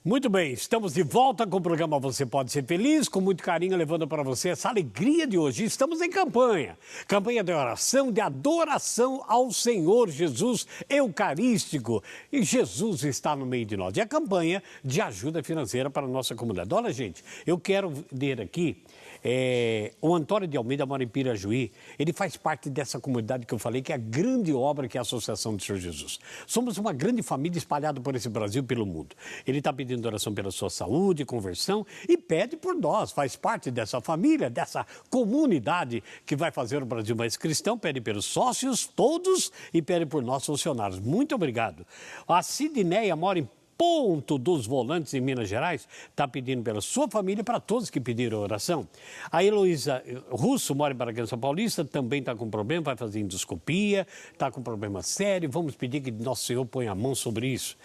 Muito bem, estamos de volta com o programa Você Pode Ser Feliz, com muito carinho levando para você essa alegria de hoje. Estamos em campanha de oração, de adoração ao Senhor Jesus Eucarístico. E Jesus está no meio de nós. E a campanha de ajuda financeira para a nossa comunidade. Olha, gente, eu quero ler aqui, o Antônio de Almeida mora em Pirajuí. Ele faz parte dessa comunidade que eu falei, que é a grande obra que é a Associação do Senhor Jesus. Somos uma grande família espalhada por esse Brasil e pelo mundo. Ele está pedindo oração pela sua saúde, conversão e pede por nós, faz parte dessa família, dessa comunidade que vai fazer o Brasil mais cristão, pede pelos sócios todos e pede por nós funcionários. Muito obrigado. A Sidneia mora em Ponto dos Volantes, em Minas Gerais, está pedindo pela sua família e para todos que pediram oração. A Heloísa Russo mora em Bragança Paulista, também está com problema, vai fazer endoscopia, está com problema sério. Vamos pedir que Nosso Senhor ponha a mão sobre isso.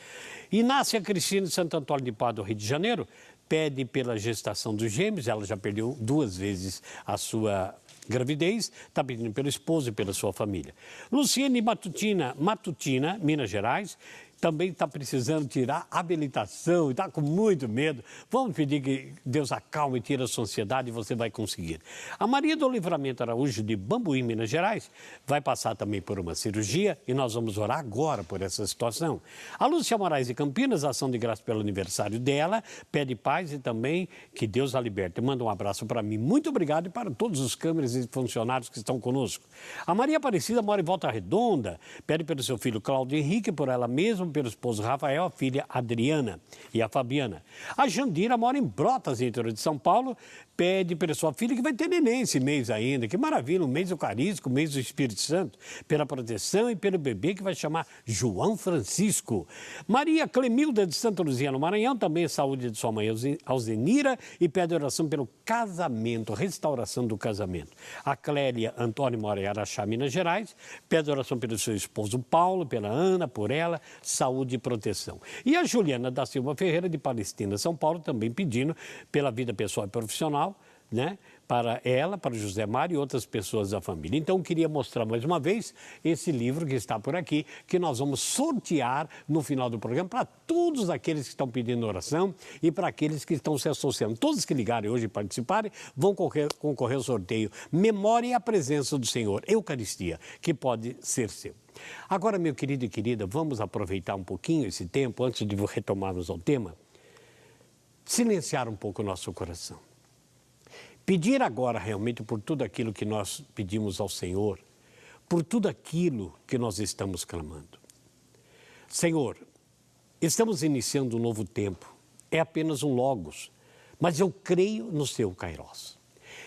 Inácia Cristina de Santo Antônio de Pádua, Rio de Janeiro, pede pela gestação dos gêmeos. Ela já perdeu 2 vezes a sua gravidez, está pedindo pelo esposo e pela sua família. Luciene Matutina, Minas Gerais, também está precisando tirar habilitação e está com muito medo. Vamos pedir que Deus acalme e tire a sua ansiedade e você vai conseguir. A Maria do Livramento Araújo, de Bambuí, Minas Gerais, vai passar também por uma cirurgia e nós vamos orar agora por essa situação. A Lúcia Moraes de Campinas, ação de graça pelo aniversário dela, pede paz e também que Deus a liberte. Manda um abraço para mim. Muito obrigado e para todos os câmeras e funcionários que estão conosco. A Maria Aparecida mora em Volta Redonda, pede pelo seu filho Cláudio Henrique, por ela mesma, pelo esposo Rafael, a filha Adriana e a Fabiana. A Jandira mora em Brotas, interior de São Paulo, pede pela sua filha que vai ter neném esse mês ainda. Que maravilha, um mês eucarístico, um mês do Espírito Santo, pela proteção e pelo bebê que vai chamar João Francisco. Maria Clemilda de Santa Luzia, no Maranhão, também a saúde de sua mãe Alzenira e pede oração pelo casamento, restauração do casamento. A Clélia Antônio mora em Araxá, Minas Gerais, pede oração pelo seu esposo Paulo, pela Ana, por ela, saúde e proteção. E a Juliana da Silva Ferreira, de Palestina, São Paulo, também pedindo pela vida pessoal e profissional, né? Para ela, para o José Mário e outras pessoas da família. Então, queria mostrar mais uma vez esse livro que está por aqui, que nós vamos sortear no final do programa para todos aqueles que estão pedindo oração e para aqueles que estão se associando. Todos que ligarem hoje e participarem vão concorrer ao sorteio Memória e a Presença do Senhor, Eucaristia, que pode ser seu. Agora, meu querido e querida, vamos aproveitar um pouquinho esse tempo, antes de retomarmos ao tema, silenciar um pouco o nosso coração. Pedir agora realmente por tudo aquilo que nós pedimos ao Senhor, por tudo aquilo que nós estamos clamando. Senhor, estamos iniciando um novo tempo, é apenas um logos, mas eu creio no seu Kairos.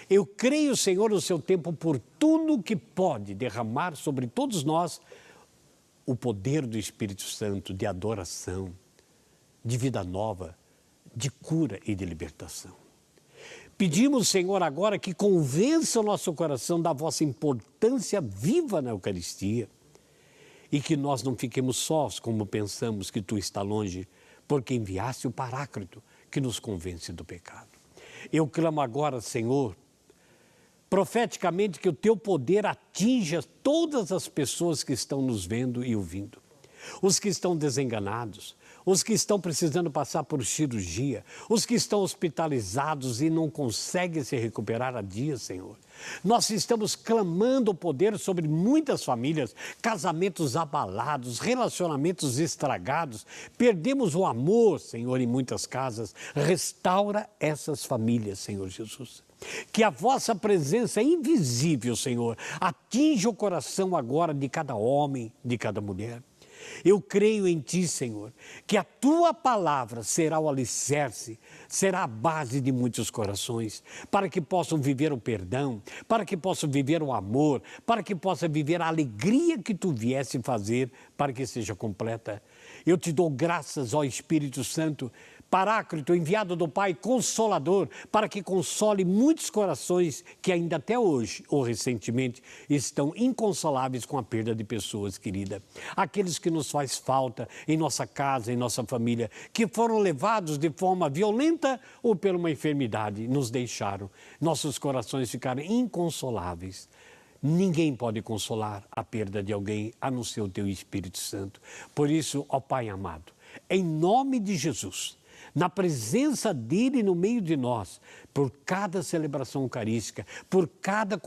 Eu creio, Senhor, no seu tempo oportuno que pode derramar sobre todos nós o poder do Espírito Santo de adoração, de vida nova, de cura e de libertação. Pedimos, Senhor, agora que convença o nosso coração da vossa importância viva na Eucaristia e que nós não fiquemos sós como pensamos que tu está longe, porque enviaste o Paráclito que nos convence do pecado. Eu clamo agora, Senhor, profeticamente que o teu poder atinja todas as pessoas que estão nos vendo e ouvindo. Os que estão desenganados, os que estão precisando passar por cirurgia, os que estão hospitalizados e não conseguem se recuperar há dias, Senhor. Nós estamos clamando o poder sobre muitas famílias, casamentos abalados, relacionamentos estragados. Perdemos o amor, Senhor, em muitas casas. Restaura essas famílias, Senhor Jesus. Que a vossa presença invisível, Senhor, atinja o coração agora de cada homem, de cada mulher. Eu creio em Ti, Senhor, que a Tua palavra será o alicerce, será a base de muitos corações, para que possam viver o perdão, para que possam viver o amor, para que possam viver a alegria que Tu viesse fazer para que seja completa. Eu Te dou graças, ó Espírito Santo, Paráclito, enviado do Pai, Consolador, para que console muitos corações que ainda até hoje, ou recentemente, estão inconsoláveis com a perda de pessoas, querida. Aqueles que nos faz falta em nossa casa, em nossa família, que foram levados de forma violenta ou por uma enfermidade, nos deixaram. Nossos corações ficaram inconsoláveis. Ninguém pode consolar a perda de alguém, a não ser o Teu Espírito Santo. Por isso, ó Pai amado, em nome de Jesus, na presença dele no meio de nós, por cada celebração eucarística, por cada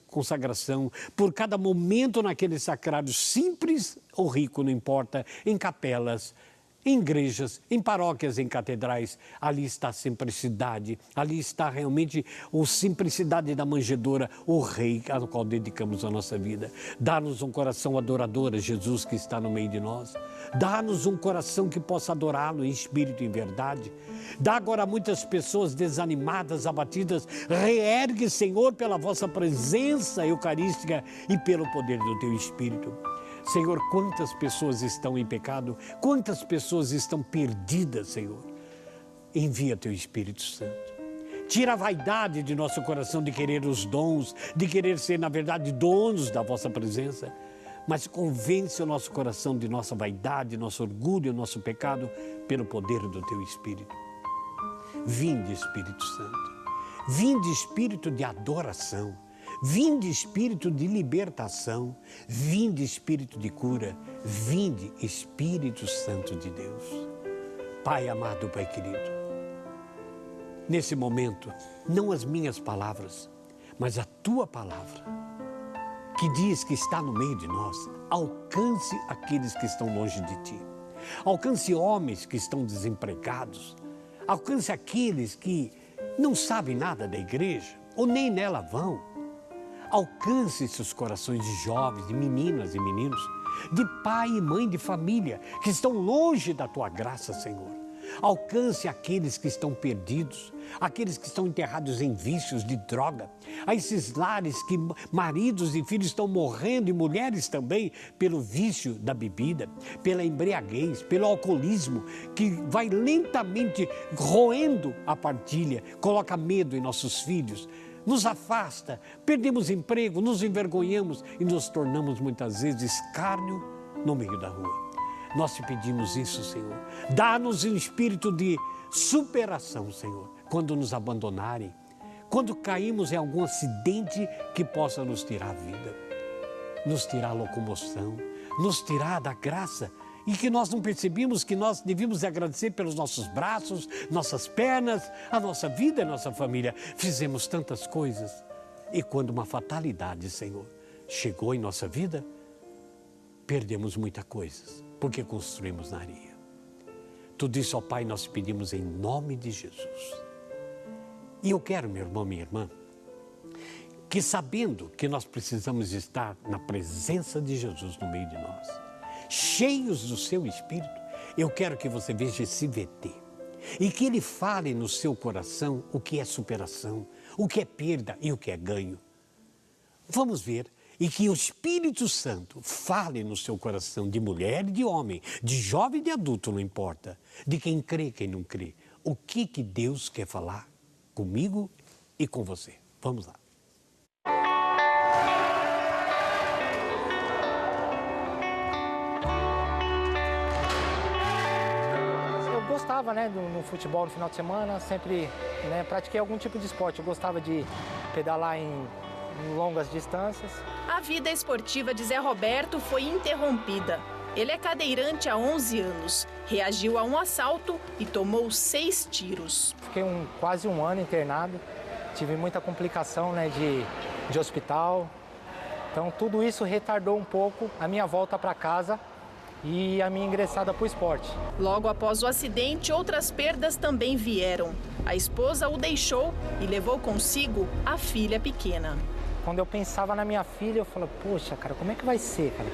consagração, por cada momento naquele sacrário, simples ou rico, não importa, em capelas, em igrejas, em paróquias, em catedrais, ali está a simplicidade, ali está realmente a simplicidade da manjedoura, o Rei ao qual dedicamos a nossa vida. Dá-nos um coração adorador a Jesus que está no meio de nós. Dá-nos um coração que possa adorá-lo em espírito e em verdade. Dá agora a muitas pessoas desanimadas, abatidas, reergue, Senhor, pela vossa presença eucarística e pelo poder do teu Espírito. Senhor, quantas pessoas estão em pecado, quantas pessoas estão perdidas, Senhor. Envia teu Espírito Santo. Tira a vaidade de nosso coração de querer os dons, de querer ser, na verdade, donos da vossa presença. Mas convence o nosso coração de nossa vaidade, nosso orgulho, nosso pecado, pelo poder do teu Espírito. Vinde, Espírito Santo. Vinde, Espírito de adoração. Vinde, Espírito de libertação, vinde, Espírito de cura, vinde, Espírito Santo de Deus. Pai amado, Pai querido, nesse momento, não as minhas palavras, mas a Tua palavra, que diz que está no meio de nós, alcance aqueles que estão longe de Ti. Alcance homens que estão desempregados, alcance aqueles que não sabem nada da igreja, ou nem nela vão. Alcance seus corações de jovens, de meninas e meninos, de pai e mãe de família, que estão longe da Tua graça, Senhor. Alcance aqueles que estão perdidos, aqueles que estão enterrados em vícios de droga, a esses lares que maridos e filhos estão morrendo e mulheres também pelo vício da bebida, pela embriaguez, pelo alcoolismo, que vai lentamente roendo a partilha, coloca medo em nossos filhos, nos afasta, perdemos emprego, nos envergonhamos e nos tornamos muitas vezes escárnio no meio da rua. Nós te pedimos isso, Senhor. Dá-nos um espírito de superação, Senhor, quando nos abandonarem, quando caímos em algum acidente que possa nos tirar a vida, nos tirar a locomoção, nos tirar da graça, e que nós não percebemos que nós devíamos agradecer pelos nossos braços, nossas pernas, a nossa vida e a nossa família. Fizemos tantas coisas e quando uma fatalidade, Senhor, chegou em nossa vida, perdemos muitas coisas, porque construímos na areia. Tudo isso, ó Pai, nós pedimos em nome de Jesus. E eu quero, meu irmão, minha irmã, que sabendo que nós precisamos estar na presença de Jesus no meio de nós, cheios do seu Espírito, eu quero que você veja esse VT e que ele fale no seu coração o que é superação, o que é perda e o que é ganho. Vamos ver, e que o Espírito Santo fale no seu coração de mulher e de homem, de jovem e de adulto, não importa, de quem crê e quem não crê, o que Deus quer falar comigo e com você. Vamos lá. Gostava, no futebol no final de semana, sempre pratiquei algum tipo de esporte. Eu gostava de pedalar em longas distâncias. A vida esportiva de Zé Roberto foi interrompida. Ele é cadeirante há 11 anos, reagiu a um assalto e tomou 6 tiros. Fiquei quase um ano internado, tive muita complicação de hospital. Então tudo isso retardou um pouco a minha volta para casa e a minha ingressada para o esporte. Logo após o acidente, outras perdas também vieram. A esposa o deixou e levou consigo a filha pequena. Quando eu pensava na minha filha, eu falava, poxa, cara, como é que vai ser, cara?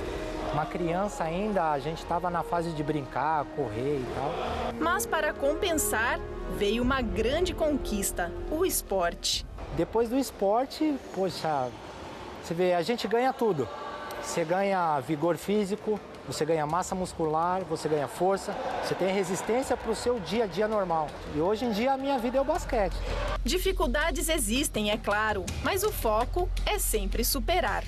Uma criança ainda, a gente estava na fase de brincar, correr e tal. Mas para compensar, veio uma grande conquista, o esporte. Depois do esporte, poxa, você vê, a gente ganha tudo. Você ganha vigor físico, você ganha massa muscular, você ganha força, você tem resistência para o seu dia a dia normal. E hoje em dia a minha vida é o basquete. Dificuldades existem, é claro, mas o foco é sempre superar.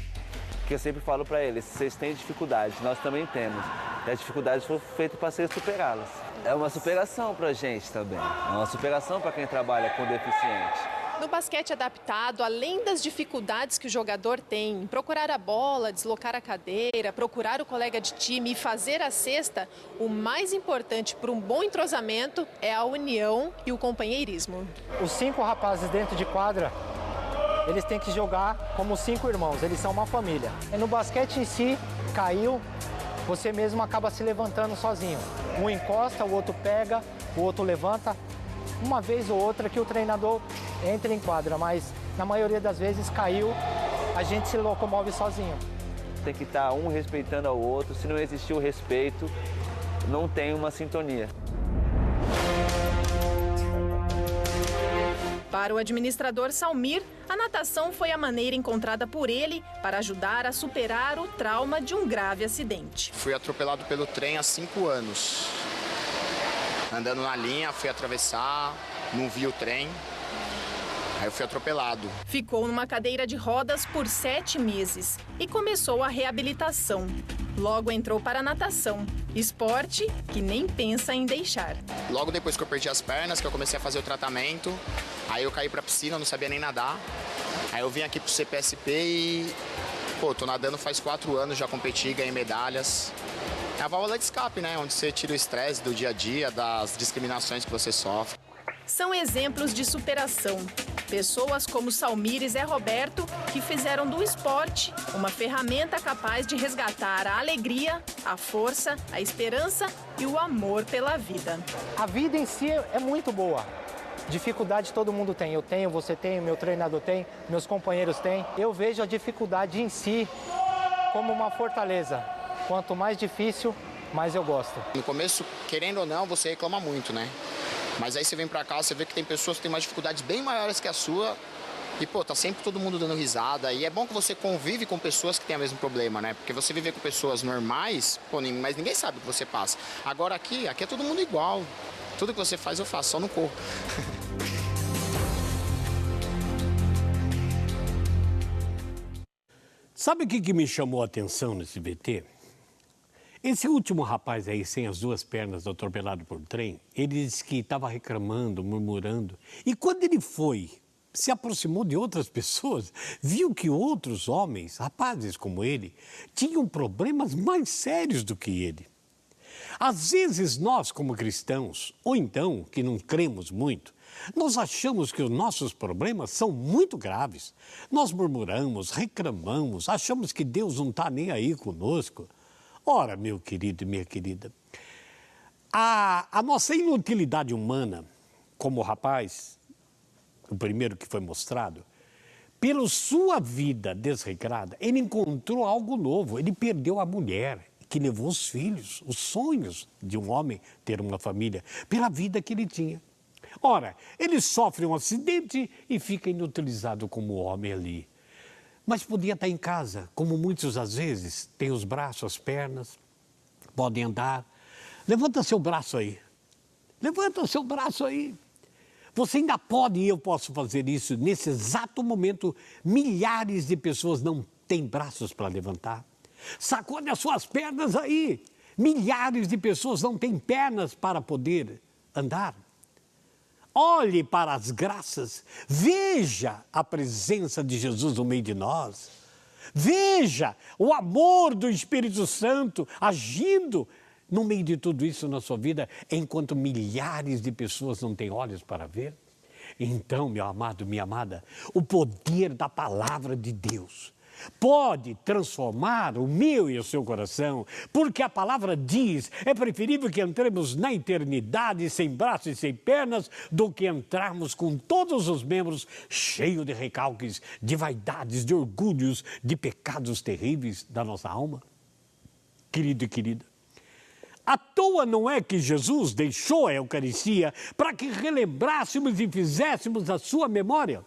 Que eu sempre falo para eles, vocês têm dificuldades, nós também temos. E as dificuldades foram feitas para ser superá-las. É uma superação para a gente também, é uma superação para quem trabalha com deficiente. No basquete adaptado, além das dificuldades que o jogador tem em procurar a bola, deslocar a cadeira, procurar o colega de time e fazer a cesta, o mais importante para um bom entrosamento é a união e o companheirismo. Os 5 rapazes dentro de quadra, eles têm que jogar como 5 irmãos, eles são uma família. E no basquete em si, caiu, você mesmo acaba se levantando sozinho. Um encosta, o outro pega, o outro levanta. Uma vez ou outra que o treinador entra em quadra, mas na maioria das vezes caiu, a gente se locomove sozinho. Tem que estar um respeitando ao outro. Se não existir o respeito, não tem uma sintonia. Para o administrador Salmir, a natação foi a maneira encontrada por ele para ajudar a superar o trauma de um grave acidente. Fui atropelado pelo trem há 5 anos. Andando na linha, fui atravessar, não vi o trem, aí eu fui atropelado. Ficou numa cadeira de rodas por 7 meses e começou a reabilitação. Logo entrou para a natação, esporte que nem pensa em deixar. Logo depois que eu perdi as pernas, que eu comecei a fazer o tratamento, aí eu caí pra piscina, não sabia nem nadar. Aí eu vim aqui pro CPSP e, tô nadando faz 4 anos, já competi, ganhei medalhas. É a válvula de escape, né? Onde você tira o estresse do dia a dia, das discriminações que você sofre. São exemplos de superação. Pessoas como Salmir e Zé Roberto que fizeram do esporte uma ferramenta capaz de resgatar a alegria, a força, a esperança e o amor pela vida. A vida em si é muito boa. Dificuldade todo mundo tem. Eu tenho, você tem, meu treinador tem, meus companheiros têm. Eu vejo a dificuldade em si como uma fortaleza. Quanto mais difícil, mais eu gosto. No começo, querendo ou não, você reclama muito, né? Mas aí você vem pra cá, você vê que tem pessoas que têm mais dificuldades bem maiores que a sua. E, tá sempre todo mundo dando risada. E é bom que você convive com pessoas que têm o mesmo problema, né? Porque você viver com pessoas normais, mas ninguém sabe o que você passa. Agora aqui é todo mundo igual. Tudo que você faz, eu faço, só não corro. Sabe o que me chamou a atenção nesse VT? Esse último rapaz aí, sem as 2 pernas, atropelado por trem, ele disse que estava reclamando, murmurando. E quando ele se aproximou de outras pessoas, viu que outros homens, rapazes como ele, tinham problemas mais sérios do que ele. Às vezes nós, como cristãos, ou então que não cremos muito, nós achamos que os nossos problemas são muito graves. Nós murmuramos, reclamamos, achamos que Deus não está nem aí conosco. Ora, meu querido e minha querida, a nossa inutilidade humana, como o rapaz, o primeiro que foi mostrado, pela sua vida desregrada, ele encontrou algo novo, ele perdeu a mulher, que levou os filhos, os sonhos de um homem ter uma família, pela vida que ele tinha. Ora, ele sofre um acidente e fica inutilizado como homem ali. Mas podia estar em casa, como muitos às vezes têm os braços, as pernas, podem andar. Levanta seu braço aí. Levanta seu braço aí. Você ainda pode e eu posso fazer isso. Nesse exato momento, milhares de pessoas não têm braços para levantar. Sacode as suas pernas aí. Milhares de pessoas não têm pernas para poder andar. Olhe para as graças, veja a presença de Jesus no meio de nós. Veja o amor do Espírito Santo agindo no meio de tudo isso na sua vida, enquanto milhares de pessoas não têm olhos para ver. Então, meu amado, minha amada, o poder da palavra de Deus pode transformar o meu e o seu coração, porque a palavra diz, é preferível que entremos na eternidade sem braços e sem pernas, do que entrarmos com todos os membros cheios de recalques, de vaidades, de orgulhos, de pecados terríveis da nossa alma. Querido e querida, à toa não é que Jesus deixou a Eucaristia para que relembrássemos e fizéssemos a sua memória.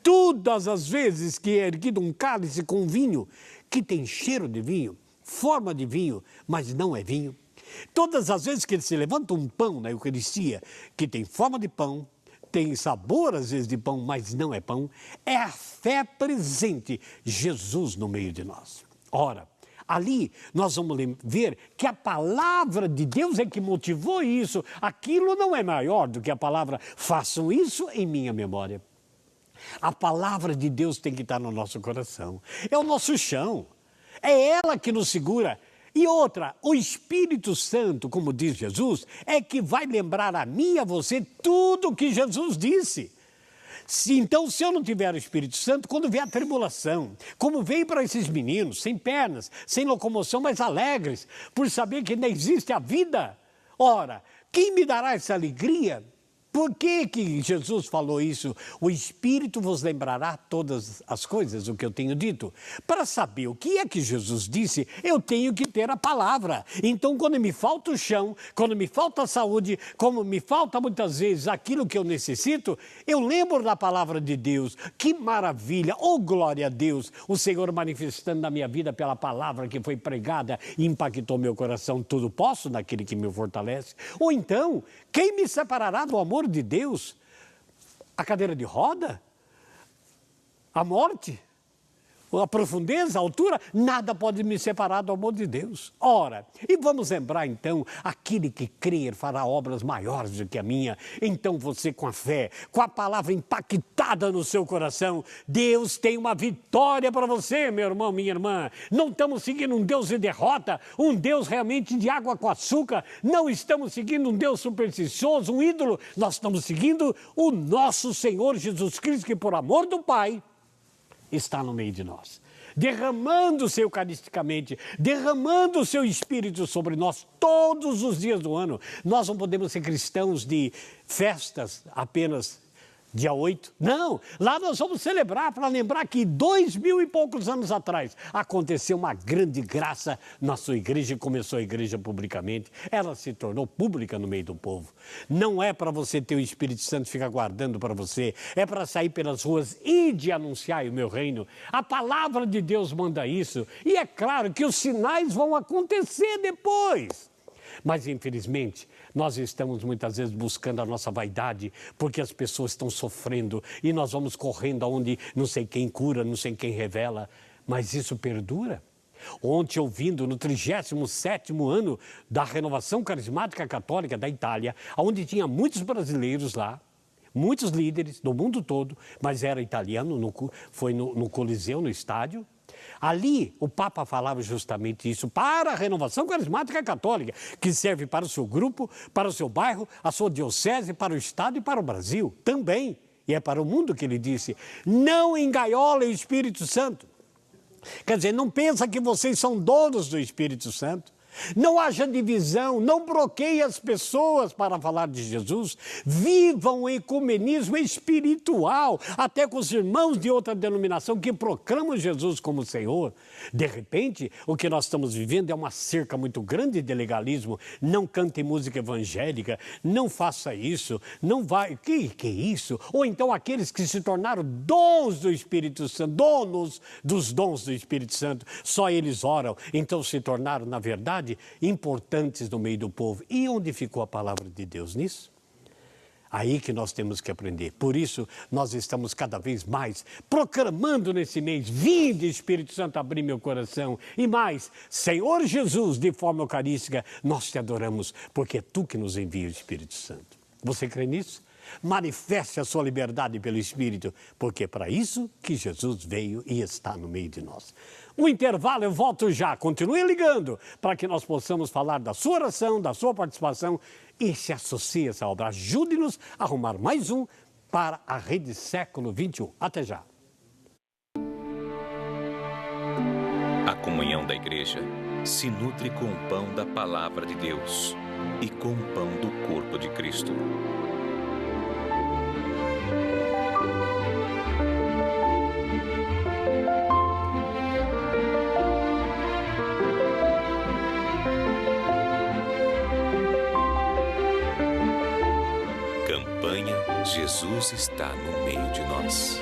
Todas as vezes que é erguido um cálice com vinho, que tem cheiro de vinho, forma de vinho, mas não é vinho. Todas as vezes que se levanta um pão na Eucaristia, que tem forma de pão, tem sabor às vezes de pão, mas não é pão, é a fé presente, Jesus no meio de nós. Ora, Ali nós vamos ver que a palavra de Deus é que motivou isso. Aquilo não é maior do que a palavra, façam isso em minha memória. A palavra de Deus tem que estar no nosso coração. É o nosso chão. É ela que nos segura. E outra, o Espírito Santo, como diz Jesus, é que vai lembrar a mim e a você tudo o que Jesus disse. Então, se eu não tiver o Espírito Santo, quando vier a tribulação, como veio para esses meninos, sem pernas, sem locomoção, mas alegres, por saber que ainda existe a vida, ora, quem me dará essa alegria? Por que Jesus falou isso? O Espírito vos lembrará todas as coisas, o que eu tenho dito. Para saber o que é que Jesus disse, eu tenho que ter a palavra. Então, quando me falta o chão, quando me falta a saúde, como me falta muitas vezes aquilo que eu necessito, eu lembro da palavra de Deus. Que maravilha! Oh, glória a Deus! O Senhor manifestando na minha vida pela palavra que foi pregada e impactou meu coração. Tudo posso naquele que me fortalece. Ou então, quem me separará do amor de Deus? A cadeira de roda? A morte? A profundeza, a altura? Nada pode me separar do amor de Deus. Ora, e vamos lembrar então, aquele que crer fará obras maiores do que a minha. Então você com a fé, com a palavra impactada no seu coração, Deus tem uma vitória para você, meu irmão, minha irmã. Não estamos seguindo um Deus de derrota, um Deus realmente de água com açúcar. Não estamos seguindo um Deus supersticioso, um ídolo. Nós estamos seguindo o nosso Senhor Jesus Cristo, que por amor do Pai, está no meio de nós, derramando-se eucaristicamente, derramando o seu Espírito sobre nós todos os dias do ano. Nós não podemos ser cristãos de festas apenas dia 8. Não, lá nós vamos celebrar para lembrar que 2000 e poucos anos atrás aconteceu uma grande graça na sua igreja e começou a igreja publicamente. Ela se tornou pública no meio do povo. Não é para você ter o Espírito Santo ficar guardando para você, é para sair pelas ruas e de anunciar o meu reino. A palavra de Deus manda isso e é claro que os sinais vão acontecer depois. Mas, infelizmente, nós estamos muitas vezes buscando a nossa vaidade, porque as pessoas estão sofrendo e nós vamos correndo aonde não sei quem cura, não sei quem revela, mas isso perdura. Ontem, ouvindo no 37º ano da Renovação Carismática Católica da Itália, onde tinha muitos brasileiros lá, muitos líderes do mundo todo, mas era italiano, foi no Coliseu, no estádio. Ali, o Papa falava justamente isso, para a Renovação Carismática Católica, que serve para o seu grupo, para o seu bairro, a sua diocese, para o Estado e para o Brasil também. E é para o mundo que ele disse, não engaiolem o Espírito Santo. Quer dizer, não pensa que vocês são donos do Espírito Santo. Não haja divisão, não bloqueie as pessoas para falar de Jesus. Vivam o ecumenismo espiritual, até com os irmãos de outra denominação que proclamam Jesus como Senhor. De repente, o que nós estamos vivendo é uma cerca muito grande de legalismo. Não cante música evangélica, não faça isso, não vai... Que é isso? Ou então aqueles que se tornaram dons do Espírito Santo, donos dos dons do Espírito Santo, só eles oram, então se tornaram, na verdade, importantes no meio do povo. E onde ficou a palavra de Deus nisso? Aí que nós temos que aprender. Por isso, nós estamos cada vez mais proclamando nesse mês, vinde Espírito Santo abrir meu coração. E mais, Senhor Jesus, de forma eucarística, nós te adoramos, porque é tu que nos envia o Espírito Santo. Você crê nisso? Manifeste a sua liberdade pelo Espírito, porque é para isso que Jesus veio e está no meio de nós. Um intervalo, eu volto já. Continue ligando para que nós possamos falar da sua oração, da sua participação e se associe a essa obra. Ajude-nos a arrumar mais um para a Rede Século XXI. Até já. A comunhão da igreja se nutre com o pão da palavra de Deus e com o pão do corpo de Cristo. Jesus está no meio de nós.